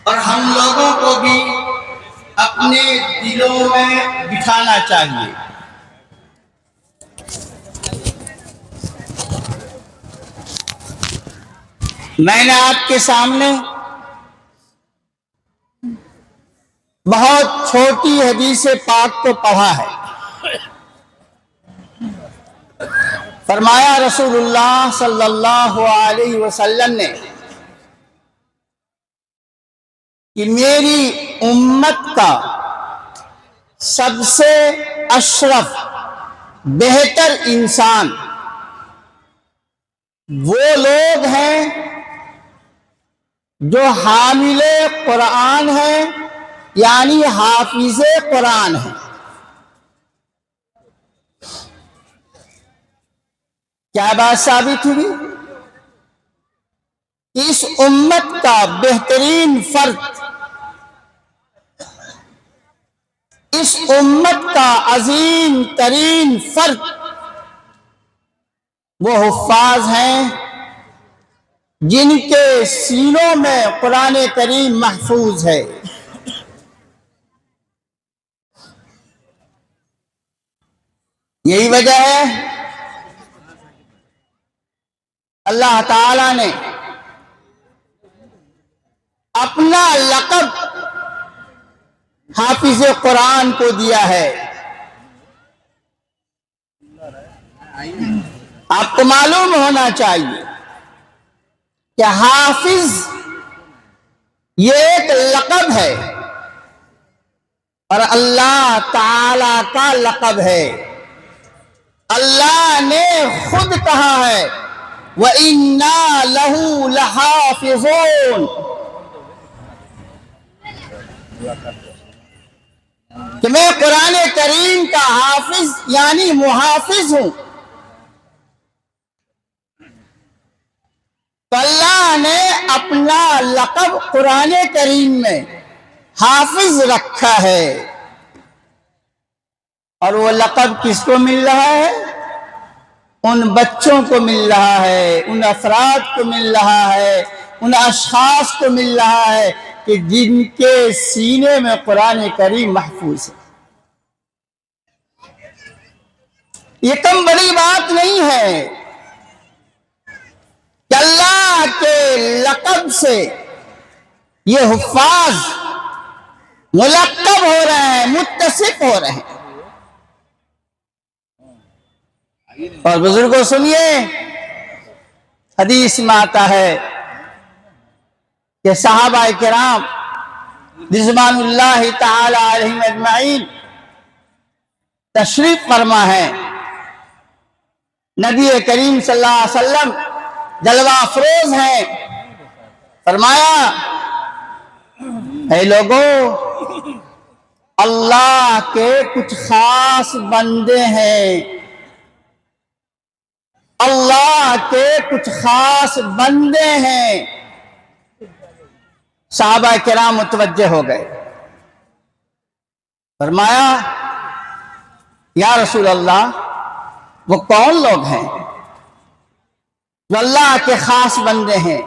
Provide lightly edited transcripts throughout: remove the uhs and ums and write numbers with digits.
اور ہم لوگوں کو بھی اپنے دلوں میں بٹھانا چاہیے۔ میں نے آپ کے سامنے بہت چھوٹی حدیث پاک کو پڑھا ہے۔ فرمایا رسول اللہ صلی اللہ علیہ وسلم نے کہ میری امت کا سب سے اشرف بہتر انسان وہ لوگ ہیں جو حامل قرآن ہیں، یعنی حافظ قرآن ہیں۔ کیا بات ثابت ہوئی؟ اس امت کا بہترین فرد، اس امت کا عظیم ترین فرد وہ حفاظ ہیں جن کے سینوں میں قرآن کریم محفوظ ہے۔ یہی وجہ ہے اللہ تعالی نے اپنا لقب حافظ قرآن کو دیا ہے۔ آپ کو معلوم ہونا چاہیے کہ حافظ یہ ایک لقب ہے اور اللہ تعالی کا لقب ہے۔ اللہ نے خود کہا ہے وَإِنَّا لَهُ لَحَافِظُونَ، کہ میں قرآن کریم کا حافظ یعنی محافظ ہوں۔ تو اللہ نے اپنا لقب قرآن کریم میں حافظ رکھا ہے، اور وہ لقب کس کو مل رہا ہے؟ ان بچوں کو مل رہا ہے، ان افراد کو مل رہا ہے، ان اشخاص کو مل رہا ہے کہ جن کے سینے میں قرآن کریم محفوظ ہے۔ یہ کم بڑی بات نہیں ہے کہ اللہ کے لقب سے یہ حفاظ ملقب ہو رہے ہیں، متصف ہو رہے ہیں۔ اور بزرگوں سنیے، حدیث میں آتا ہے کہ صحابہ کرام رضوان اللہ تعالی علیہم اجمعین تشریف فرما ہے۔ نبی کریم صلی اللہ علیہ وسلم جلوہ افروز ہیں۔ فرمایا اے لوگوں، اللہ کے کچھ خاص بندے ہیں، اللہ کے کچھ خاص بندے ہیں۔ صحابہ کرام متوجہ ہو گئے۔ فرمایا یا رسول اللہ، وہ کون لوگ ہیں جو اللہ کے خاص بندے ہیں؟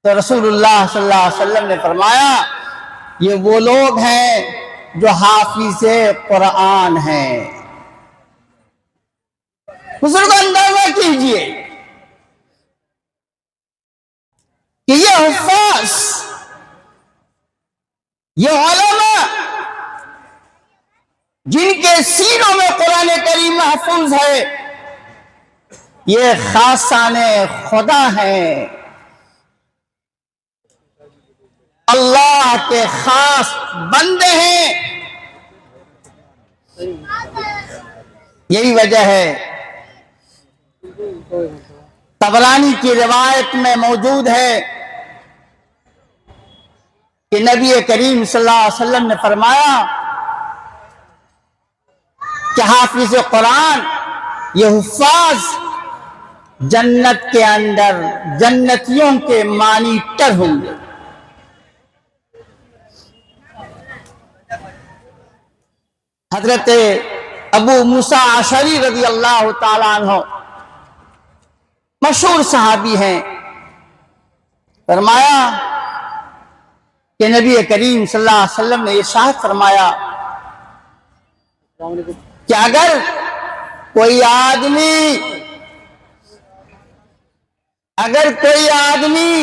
تو رسول اللہ صلی اللہ علیہ وسلم نے فرمایا یہ وہ لوگ ہیں جو حافظ قرآن ہیں۔ بزرگ اندازہ کیجئے کہ یہ حفاظ، یہ علماء جن کے سینوں میں قرآن کریم محفوظ ہے، یہ خاصان خدا ہیں، اللہ کے خاص بندے ہیں۔ یہی وجہ ہے طبرانی کی روایت میں موجود ہے کہ نبی کریم صلی اللہ علیہ وسلم نے فرمایا کہ حافظ قرآن، یہ حفاظ جنت کے اندر جنتیوں کے مانیٹر ہوں گے۔ حضرت ابو موسیٰ اشعری رضی اللہ تعالیٰ عنہ مشہور صحابی ہیں۔ فرمایا کہ نبی کریم صلی اللہ علیہ وسلم نے ارشاد فرمایا کہ اگر کوئی آدمی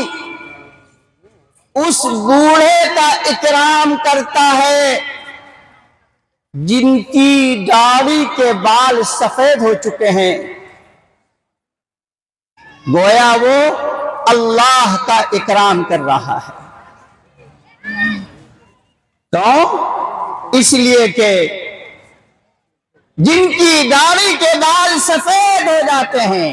اس بوڑھے کا اکرام کرتا ہے جن کی داڑھی کے بال سفید ہو چکے ہیں، گویا وہ اللہ کا اکرام کر رہا ہے۔ تو اس لیے کہ جن کی داڑھی کے بال سفید ہو جاتے ہیں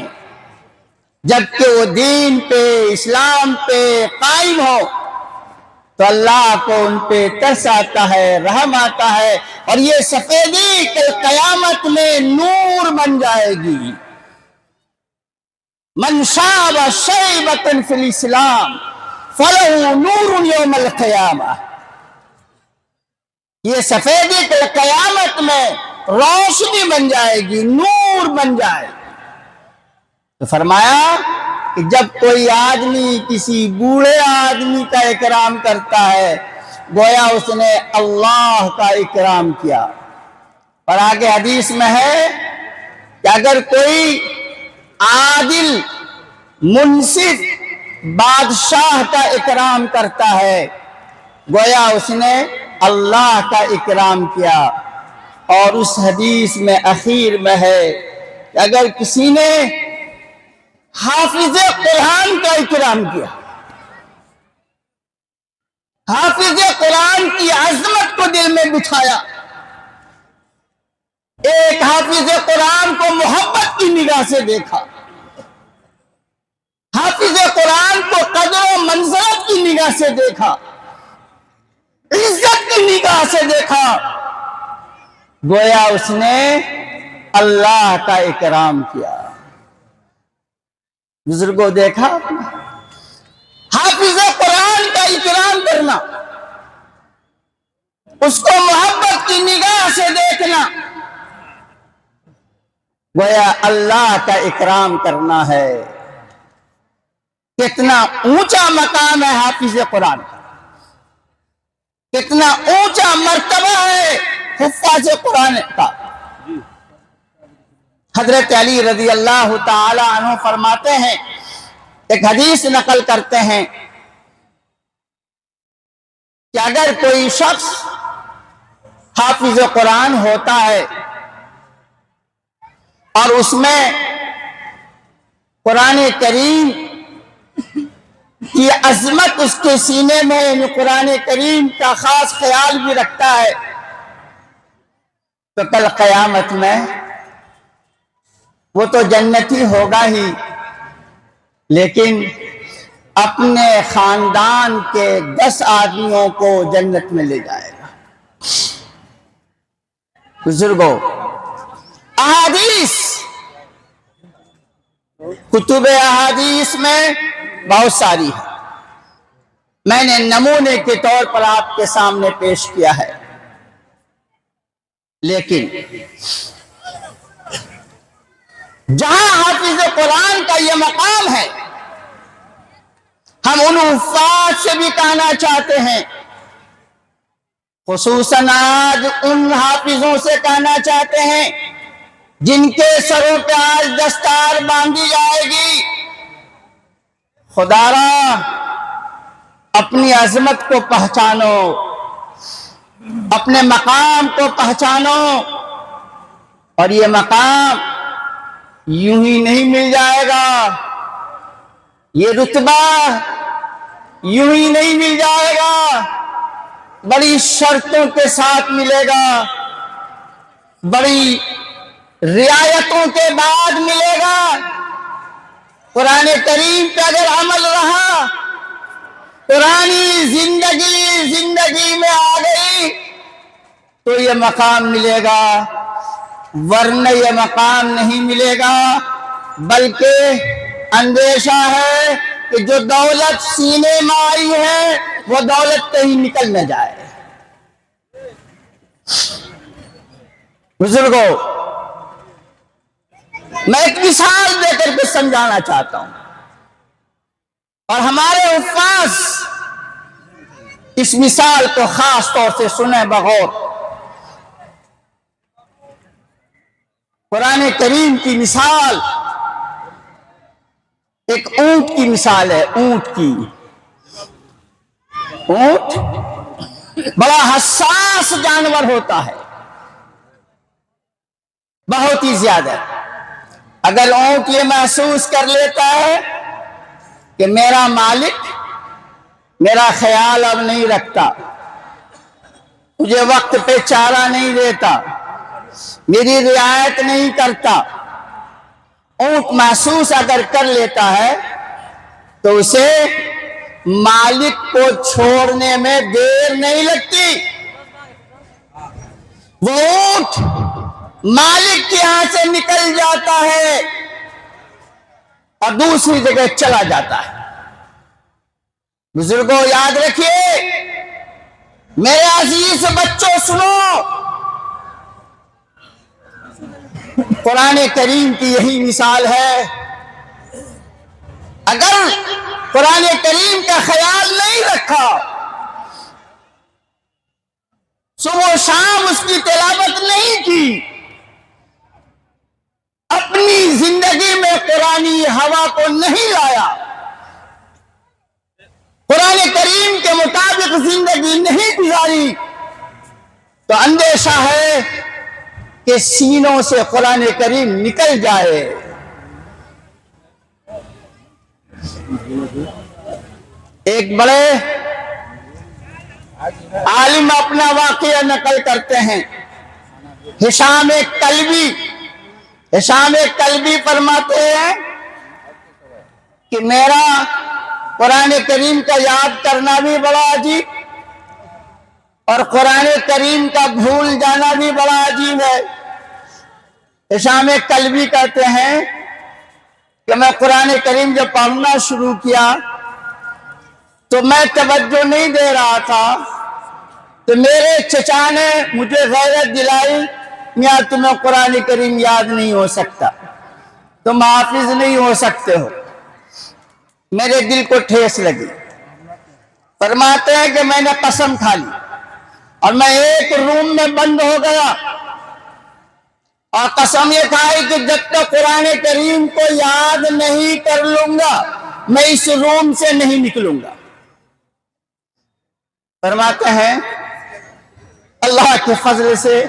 جبکہ وہ دین پہ، اسلام پہ قائم ہو، تو اللہ کو ان پہ ترس آتا ہے، رحم آتا ہے، اور یہ سفیدی کے قیامت میں نور بن جائے گی۔ من شاب شیبۃ فی الاسلام فلہ نور یوم القیامہ، یہ سفیدی کے قیامت میں روشنی بن جائے گی، نور بن جائے گی۔ تو فرمایا کہ جب کوئی آدمی کسی بوڑھے آدمی کا اکرام کرتا ہے گویا اس نے اللہ کا اکرام کیا۔ اور آگے حدیث میں ہے کہ اگر کوئی عادل، منصف بادشاہ کا اکرام کرتا ہے گویا اس نے اللہ کا اکرام کیا۔ اور اس حدیث میں اخیر میں ہے کہ اگر کسی نے حافظ قرآن کا اکرام کیا، حافظ قرآن کی عظمت کو دل میں بٹھایا، ایک حافظ قرآن کو محبت کی نگاہ سے دیکھا، حافظ قرآن کو قدر و منزلت کی نگاہ سے دیکھا، عزت کی نگاہ سے دیکھا، گویا اس نے اللہ کا اکرام کیا۔ بزرگوں دیکھا آپ نے حافظ قرآن کا اکرام کرنا، اس کو محبت کی نگاہ سے دیکھنا، گویا اللہ کا اکرام کرنا ہے۔ کتنا اونچا مقام ہے حافظ قرآن کا، کتنا اونچا مرتبہ ہے حفاظ قرآن کا۔ حضرت علی رضی اللہ تعالی عنہ فرماتے ہیں، ایک حدیث نقل کرتے ہیں کہ اگر کوئی شخص حافظ قرآن ہوتا ہے اور اس میں قرآن کریم کی عظمت اس کے سینے میں، یعنی قرآن کریم کا خاص خیال بھی رکھتا ہے، تو کل قیامت میں وہ تو جنتی ہوگا ہی، لیکن اپنے خاندان کے 10 آدمیوں کو جنت میں لے جائے گا۔ بزرگوں، احادیث، کتب احادیث میں بہت ساری ہے، میں نے نمونے کے طور پر آپ کے سامنے پیش کیا ہے، لیکن جہاں حافظ قرآن کا یہ مقام ہے، ہم ان حفاظ سے بھی کہنا چاہتے ہیں، خصوصاً آج ان حافظوں سے کہنا چاہتے ہیں جن کے سروں پہ آج دستار باندھی جائے گی، خدا را اپنی عظمت کو پہچانو، اپنے مقام کو پہچانو، اور یہ مقام یوں ہی نہیں مل جائے گا، یہ رتبہ یوں ہی نہیں مل جائے گا، بڑی شرطوں کے ساتھ ملے گا، بڑی رعایتوں کے بعد ملے گا۔ قرآن کریم پہ اگر عمل رہا، قرآنی زندگی میں آ گئی تو یہ مقام ملے گا، ورنہ یہ مقام نہیں ملے گا، بلکہ اندیشہ ہے کہ جو دولت سینے میں آئی ہے وہ دولت کہیں نکل نہ جائے۔ بزرگوں، میں ایک مثال دے کر کے سمجھانا چاہتا ہوں، اور ہمارے حفاظ اس مثال کو خاص طور سے سنیں بغور. قرآن کریم کی مثال ایک اونٹ کی مثال ہے. اونٹ کی. اونٹ بڑا حساس جانور ہوتا ہے، بہت ہی زیادہ. اگر اونٹ یہ محسوس کر لیتا ہے کہ میرا مالک میرا خیال اب نہیں رکھتا، مجھے وقت پہ چارہ نہیں دیتا، میری رعایت نہیں کرتا، اونٹ محسوس اگر کر لیتا ہے تو اسے مالک کو چھوڑنے میں دیر نہیں لگتی. وہ اونٹ مالک کے یہاں سے نکل جاتا ہے اور دوسری جگہ چلا جاتا ہے. بزرگوں یاد رکھیے، میرے عزیز بچوں سنو، قرآن کریم کی یہی مثال ہے. اگر قرآن کریم کا خیال نہیں رکھا، صبح و شام اس کی تلاوت نہیں کی، اپنی زندگی میں قرآنی ہوا کو نہیں لایا، قرآن کریم کے مطابق زندگی نہیں گزاری، تو اندیشہ ہے کہ سینوں سے قرآن کریم نکل جائے. ایک بڑے عالم اپنا واقعہ نقل کرتے ہیں. ہشام کلبی فرماتے ہیں کہ میرا قرآن کریم کا یاد کرنا بھی بڑا عجیب اور قرآن کریم کا بھول جانا بھی بڑا عجیب ہے. ہشام کلبی کہتے ہیں کہ میں قرآن کریم جب پڑھنا شروع کیا تو میں توجہ نہیں دے رہا تھا، تو میرے چچا نے مجھے غیرت دلائی، میاں تمہیں قرآن کریم یاد نہیں ہو سکتا، تم حافظ نہیں ہو سکتے ہو. میرے دل کو ٹھیس لگی. فرماتے ہیں کہ میں نے قسم کھا لی اور میں ایک روم میں بند ہو گیا اور قسم یہ کھائی کہ جب تک قرآن کریم کو یاد نہیں کر لوں گا میں اس روم سے نہیں نکلوں گا. فرماتے ہیں اللہ کے فضل سے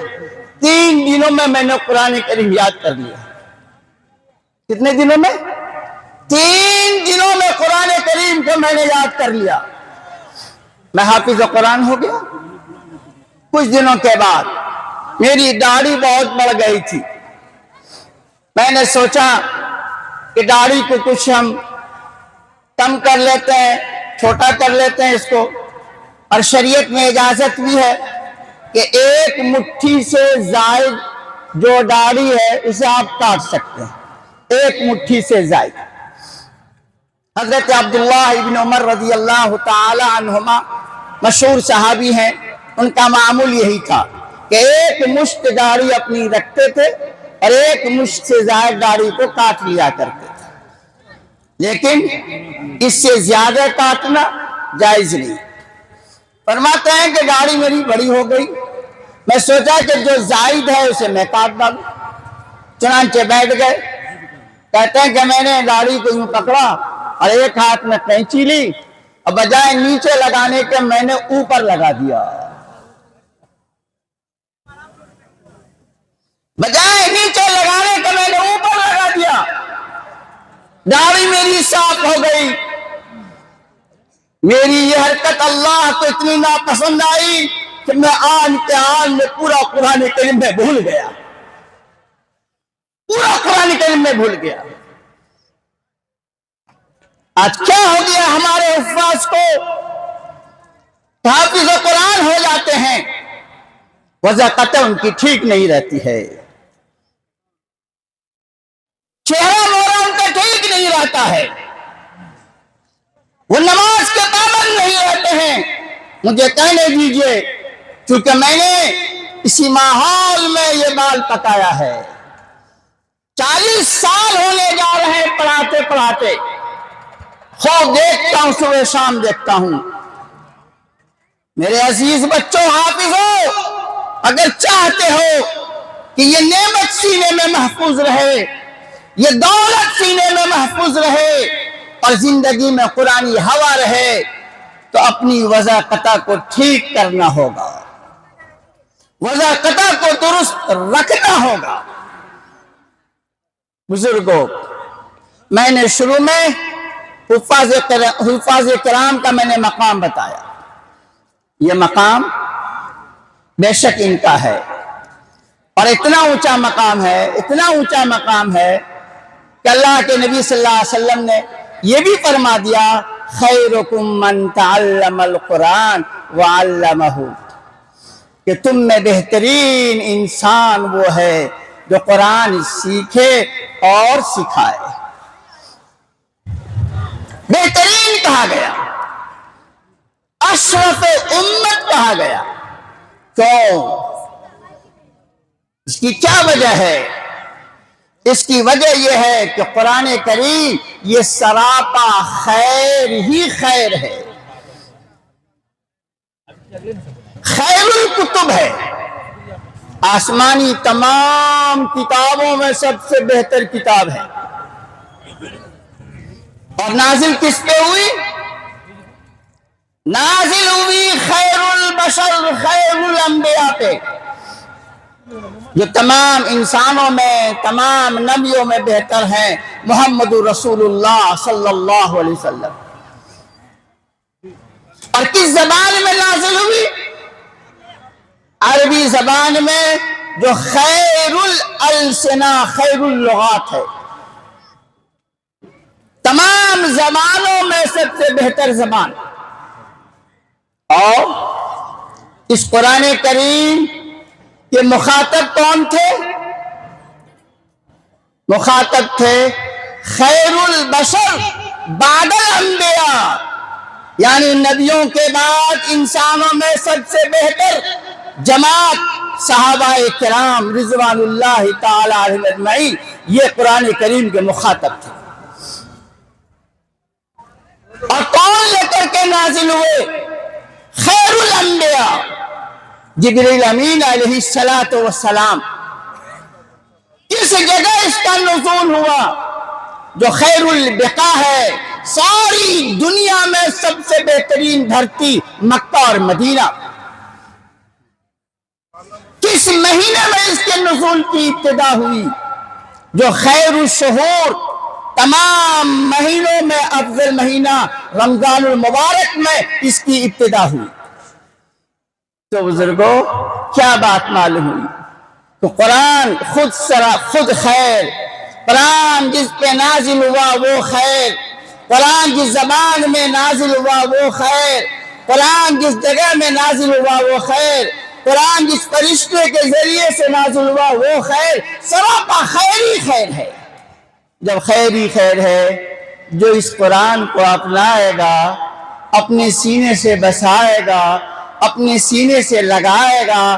3 دنوں میں نے قرآن کریم یاد کر لیا. کتنے دنوں میں؟ 3 دنوں میں قرآن کریم کو میں نے یاد کر لیا. میں حافظ قرآن ہو گیا. کچھ دنوں کے بعد میری داڑھی بہت بڑھ گئی تھی. میں نے سوچا کہ داڑھی کو کچھ ہم کم کر لیتے ہیں، چھوٹا کر لیتے ہیں اس کو. اور شریعت میں اجازت بھی ہے کہ 1 مٹھی سے زائد جو داڑھی ہے اسے آپ کاٹ سکتے ہیں، 1 مٹھی سے زائد. حضرت عبداللہ ابن عمر رضی اللہ تعالی عنہما مشہور صحابی ہیں، ان کا معمول یہی تھا کہ 1 مشت داڑھی اپنی رکھتے تھے اور 1 مشت سے زائد داڑھی کو کاٹ لیا کرتے تھے، لیکن اس سے زیادہ کاٹنا جائز نہیں. فرماتے ہیں کہ داڑھی میری بڑی ہو گئی، میں سوچا کہ جو زائد ہے اسے میں کاٹ ڈالوں. چنانچہ بیٹھ گئے. کہتے ہیں کہ میں نے داڑھی کو یوں پکڑا اور 1 ہاتھ میں قینچی لی اور بجائے نیچے لگانے کے میں نے اوپر لگا دیا. بجائے نیچے لگانے کے میں نے اوپر لگا دیا. داڑھی میری صاف ہو گئی. میری یہ حرکت اللہ کو اتنی ناپسند آئی کہ میں آن کے آن میں پورا قرآن کریم میں بھول گیا. پورا قرآن کریم میں بھول گیا. آج کیا ہو گیا ہمارے حفاظ کو؟ حافظ قرآن ہو جاتے ہیں، وضع قطع ان کی ٹھیک نہیں رہتی ہے، چہرہ مورا ان کا ٹھیک نہیں رہتا ہے، وہ نماز کے پابند نہیں رہتے ہیں. مجھے کہنے دیجئے، کیونکہ میں نے اسی ماحول میں یہ بال پکایا ہے. 40 سال ہونے جا رہے ہیں پڑھاتے پڑھاتے. خوب دیکھتا ہوں، صبح شام دیکھتا ہوں. میرے عزیز بچوں، حافظوں، اگر چاہتے ہو کہ یہ نعمت سینے میں محفوظ رہے، یہ دولت سینے میں محفوظ رہے اور زندگی میں قرآنی ہوا رہے، تو اپنی وضاقتہ کو ٹھیک کرنا ہوگا، وضاقتہ کو درست رکھنا ہوگا۔ بزرگوں، میں نے شروع میں حفاظ کرام کا میں نے مقام بتایا۔ یہ مقام بے شک ان کا ہے، اور اتنا اونچا مقام ہے، اتنا اونچا مقام ہے کہ اللہ کے نبی صلی اللہ علیہ وسلم نے یہ بھی فرما دیا، خیرکم من تعلم القرآن وعلمہ، کہ تم میں بہترین انسان وہ ہے جو قرآن سیکھے اور سکھائے۔ بہترین کہا گیا، اشرف امت کہا گیا۔ کیوں؟ اس کی کیا وجہ ہے؟ اس کی وجہ یہ ہے کہ قرآن کریم یہ سراپا خیر ہی خیر ہے، خیر الکتب ہے، آسمانی تمام کتابوں میں سب سے بہتر کتاب ہے۔ اور نازل کس پہ ہوئی؟ نازل ہوئی خیر البشر، خیر الانبیاء پہ، جو تمام انسانوں میں، تمام نبیوں میں بہتر ہیں، محمد رسول اللہ صلی اللہ علیہ وسلم۔ اور کس زبان میں نازل ہوئی؟ عربی زبان میں، جو خیر الالسنہ، خیر اللغات ہے، تمام زبانوں میں سب سے بہتر زبان۔ اور اس قرآن کریم کے مخاطب کون تھے؟ مخاطب تھے خیر البشر بعد الانبیاء، یعنی نبیوں کے بعد انسانوں میں سب سے بہتر جماعت صحابہ کرام رضوان اللہ تعالی علیہم اجمعین، یہ قرآن کریم کے مخاطب تھے۔ اور کون لے کر کے نازل ہوئے؟ خیر الانبیاء، جبریل امین علیہ السلام۔ کس جگہ اس کا نزول ہوا؟ جو خیر البقاع ہے، ساری دنیا میں سب سے بہترین دھرتی مکہ اور مدینہ۔ کس مہینے میں اس کے نزول کی ابتدا ہوئی؟ جو خیر الشہور، تمام مہینوں میں افضل مہینہ رمضان المبارک میں اس کی ابتدا ہوئی۔ تو بزرگوں، کیا بات معلوم ہوئی؟ تو قرآن خود خیر، قرآن جس پہ نازل ہوا وہ خیر، قرآن جس زبان میں نازل ہوا وہ خیر، قرآن جس جگہ میں نازل ہوا وہ خیر، قرآن جس فرشتے کے ذریعے سے نازل ہوا وہ خیر، سراپا خیر ہی خیر ہے۔ جب خیر ہی خیر ہے، جو اس قرآن کو اپنائے گا، اپنے سینے سے بسائے گا، اپنے سینے سے لگائے گا،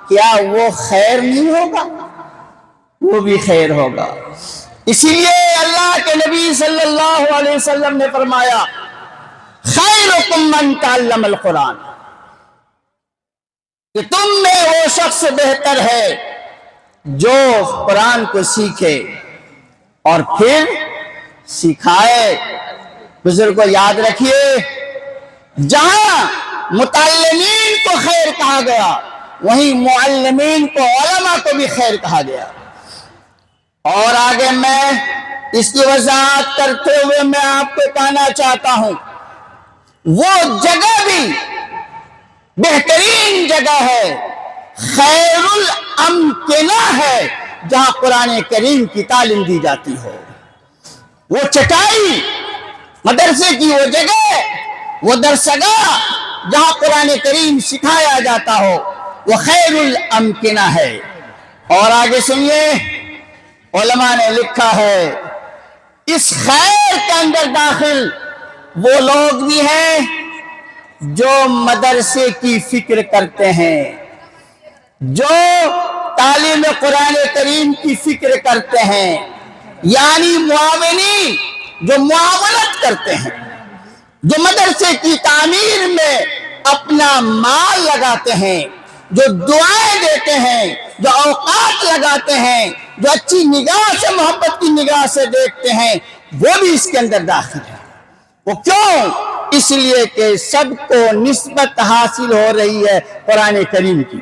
کیا وہ خیر نہیں ہوگا؟ وہ بھی خیر ہوگا۔ اسی لیے اللہ کے نبی صلی اللہ علیہ وسلم نے فرمایا، خیرکم من تعلم القرآن، کہ تم میں وہ شخص بہتر ہے جو قرآن کو سیکھے اور پھر سکھائے۔ بزرگوں، یاد رکھیے، جہاں متعلمین کو خیر کہا گیا، وہیں معلمین کو، علماء کو بھی خیر کہا گیا۔ اور آگے میں اس کی وضاحت کرتے ہوئے میں آپ کو کہنا چاہتا ہوں، وہ جگہ بھی بہترین جگہ ہے، خیر الامکنہ ہے، جہاں قرآن کریم کی تعلیم دی جاتی ہو۔ وہ چٹائی، مدرسے کی وہ جگہ، وہ درسگاہ جہاں قرآن کریم سکھایا جاتا ہو، وہ خیر الامکنہ ہے۔ اور آگے سنیے، علماء نے لکھا ہے، اس خیر کے اندر داخل وہ لوگ بھی ہیں جو مدرسے کی فکر کرتے ہیں، جو تعلیم قرآن کریم کی فکر کرتے ہیں، یعنی معاونین، جو معاونت کرتے ہیں، جو مدرسے کی تعمیر میں اپنا مال لگاتے ہیں، جو دعائیں دیتے ہیں، جو اوقات لگاتے ہیں، جو اچھی نگاہ سے محبت کی نگاہ سے دیکھتے ہیں، وہ بھی اس کے اندر داخل ہے۔ وہ کیوں؟ اس لیے کہ سب کو نسبت حاصل ہو رہی ہے قرآن کریم کی،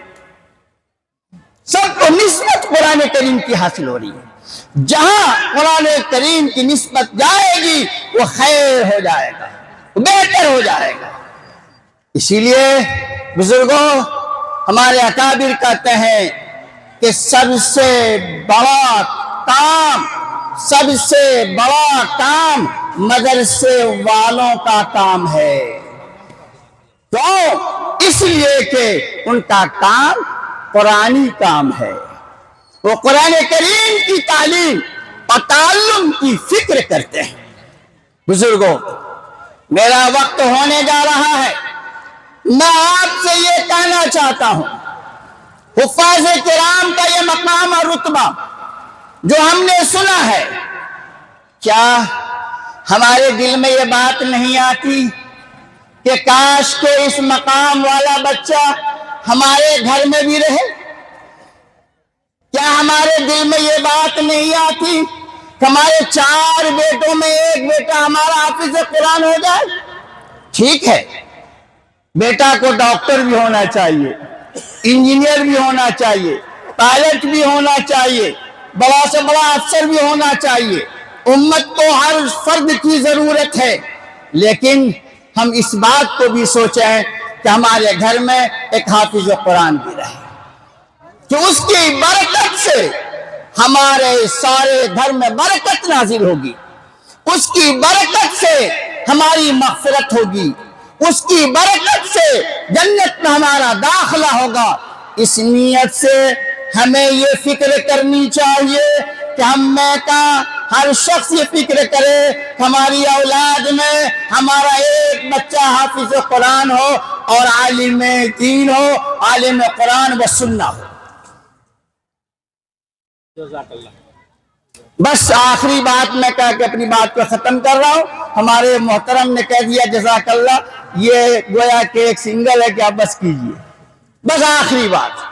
سب کو نسبت قرآن کریم کی حاصل ہو رہی ہے۔ جہاں قرآن کریم کی نسبت جائے گی وہ خیر ہو جائے گا، وہ بہتر ہو جائے گا۔ اسی لیے بزرگوں، ہمارے اکابر کہتے ہیں کہ سب سے بڑا کام مدرسے والوں کا کام ہے۔ کیوں؟ اس لیے کہ ان کا کام قرآنی کام ہے، وہ قرآن کریم کی تعلیم اور تعلم کی فکر کرتے ہیں۔ بزرگوں، میرا وقت ہونے جا رہا ہے، میں آپ سے یہ کہنا چاہتا ہوں، حفاظ کرام کا یہ مقام اور رتبہ جو ہم نے سنا ہے، کیا ہمارے دل میں یہ بات نہیں آتی کہ کاش کہ اس مقام والا بچہ ہمارے گھر میں بھی رہے؟ کیا ہمارے دل میں یہ بات نہیں آتی کہ ہمارے 4 بیٹوں میں ایک بیٹا ہمارا حافظ قرآن ہو جائے؟ ٹھیک ہے، بیٹا کو ڈاکٹر بھی ہونا چاہیے، انجینئر بھی ہونا چاہیے، پائلٹ بھی ہونا چاہیے، بڑا سے بڑا افسر بھی ہونا چاہیے، امت کو ہر فرد کی ضرورت ہے، لیکن ہم اس بات کو بھی سوچیں کہ ہمارے گھر میں ایک حافظ قرآن بھی رہے، کہ اس کی برکت سے ہمارے سارے گھر میں برکت نازل ہوگی، اس کی برکت سے ہماری مغفرت ہوگی، اس کی برکت سے جنت میں ہمارا داخلہ ہوگا۔ اس نیت سے ہمیں یہ فکر کرنی چاہیے کہ ہم میں کا ہر شخص یہ فکر کرے کہ ہماری اولاد میں ہمارا ایک بچہ حافظ قرآن ہو اور عالم دین ہو، عالم قرآن و سنہ ہو۔ جزاک اللہ۔ بس آخری بات میں کہہ کے اپنی بات کو ختم کر رہا ہوں۔ ہمارے محترم نے کہہ دیا جزاک اللہ، یہ گویا کہ ایک سنگل ہے کہ آپ بس کیجئے۔ بس آخری بات،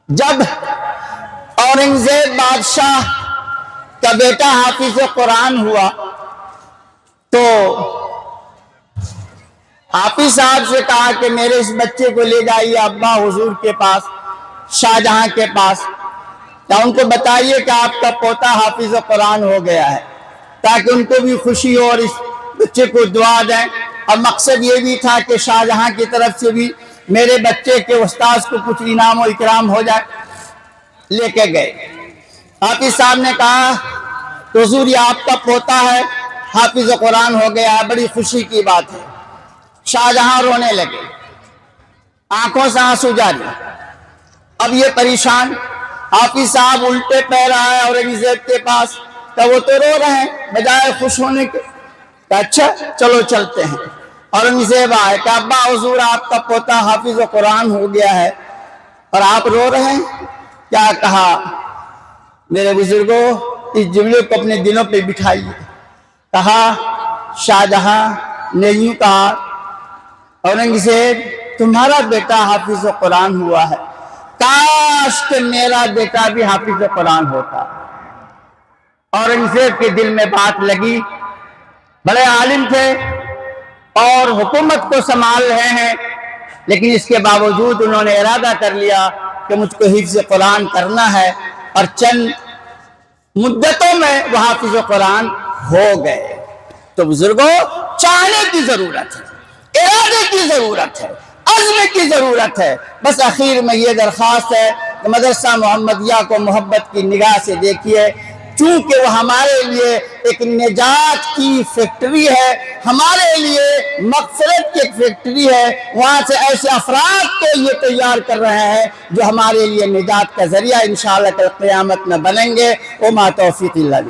جب اورنگزیب بادشاہ کا بیٹا حافظ قرآن ہوا تو حافظ صاحب سے کہا کہ میرے اس بچے کو لے جائیے ابا حضور کے پاس، شاہجہاں کے پاس، یا ان کو بتائیے کہ آپ کا پوتا حافظ قرآن ہو گیا ہے، تاکہ ان کو بھی خوشی ہو اور اس بچے کو دعا دیں۔ اور مقصد یہ بھی تھا کہ شاہجہاں کی طرف سے بھی میرے بچے کے استاذ کو کچھ انعام و اکرام ہو جائے۔ لے کے گئے، حافظ صاحب نے کہا کہ حضور یہ آپ کا پوتا ہے، حافظ قرآن ہو گیا ہے، بڑی خوشی کی بات ہے۔ شاہجہاں رونے لگے، آنکھوں سے آنسو جاری۔ اب یہ پریشان، حافظ صاحب الٹے پیر آئے اورنگزیب کے پاس، کہ وہ تو رو رہے ہیں بجائے خوش ہونے کے، کہ اچھا چلو چلتے ہیں۔ اورنگزیب آئے کہ ابا حضور آپ کا پوتا حافظ قرآن ہو گیا ہے اور آپ رو رہے ہیں، کیا کہا؟ میرے بزرگوں، اس جملے کو اپنے دلوں پہ بٹھائیے۔ کہا شاہجہاں نے یوں کہا، اورنگزیب تمہارا بیٹا حافظ قرآن ہوا ہے، کاش کہ میرا بیٹا بھی حافظ قرآن ہوتا۔ اورنگزیب کے دل میں بات لگی، بڑے عالم تھے اور حکومت کو سنبھال رہے ہیں، لیکن اس کے باوجود انہوں نے ارادہ کر لیا کہ مجھ کو حفظ قرآن کرنا ہے، اور چند مدتوں میں وہ حافظ قرآن ہو گئے۔ تو بزرگوں، چاہنے کی ضرورت ہے، ارادے کی ضرورت ہے، عزم کی ضرورت ہے۔ بس آخر میں یہ درخواست ہے کہ مدرسہ محمدیہ کو محبت کی نگاہ سے دیکھیے، چونکہ وہ ہمارے لیے ایک نجات کی فیکٹری ہے، ہمارے لیے مغفرت کی ایک فیکٹری ہے۔ وہاں سے ایسے افراد کو یہ تیار کر رہے ہیں جو ہمارے لیے نجات کا ذریعہ انشاءاللہ کل قیامت میں بنیں گے۔ وما توفیق الا باللہ۔